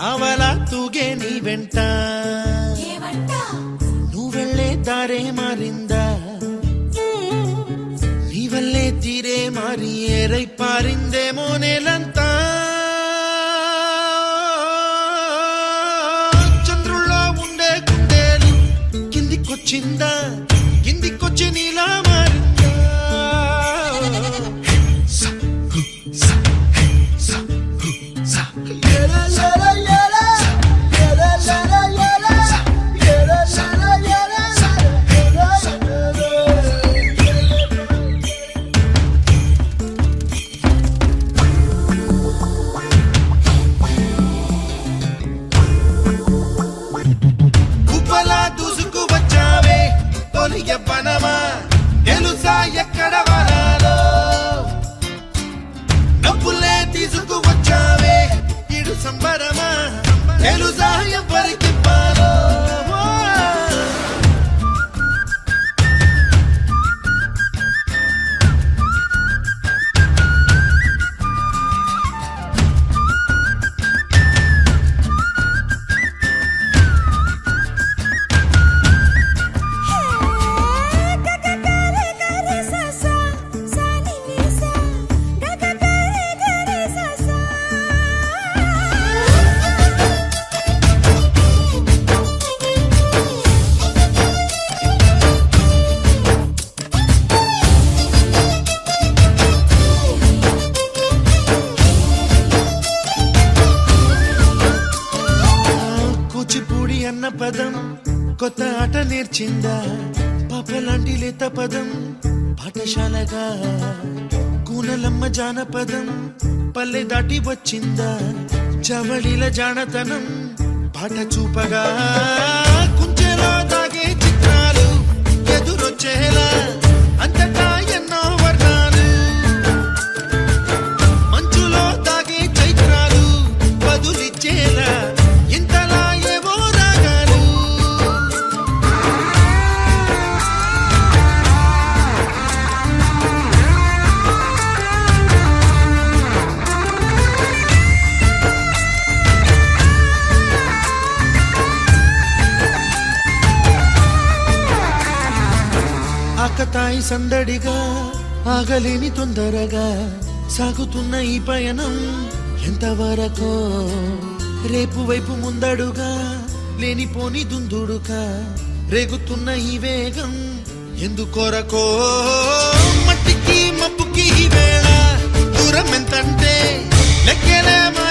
అవలా తూగే నీ వెంట నువ్వెళ్ళే దారే మారిందా నీ వల్లే తీరే మారి ఏరై పారిందేమో నేలంతా చంద్రుల్లో ఉండే గుండెలు కిందికొచ్చిందా కిందికొచ్చి నీలా మారిందా పనమా తెలుసా ఎక్కడ వరాలో డబ్బులే తీసుకువచ్చావే ఇడు సంబరమా తెలుసా ఎవరికి పాలో అన్న పదం కొత్త ఆట నేర్చిందా పాపలాంటి లేత పదం పాఠశాలగా కూనలమ్మ జానపదం పల్లె దాటి వచ్చిందా చవళిల జానతనం పాట చూపగా కుంచెలో దాగే చిత్రాలు ఎదురొచ్చేలా అంతటా ఎన్నో వర్ణాలు మంచులో దాగే చైత్రాలు బదులిచ్చేలా ఆకతాయి సందడిగా ఆగలేని తొందరగా సాగుతున్న ఈ పయనం ఎంతవరకో రేపు వైపు ముందడుగా లేనిపోని దుందుడుగా రేగుతున్న ఈ వేగం ఎందుకొరకో మట్టికి మబ్బుకి ఈ వేళ దూరం ఎంతంటే లెక్కలేమో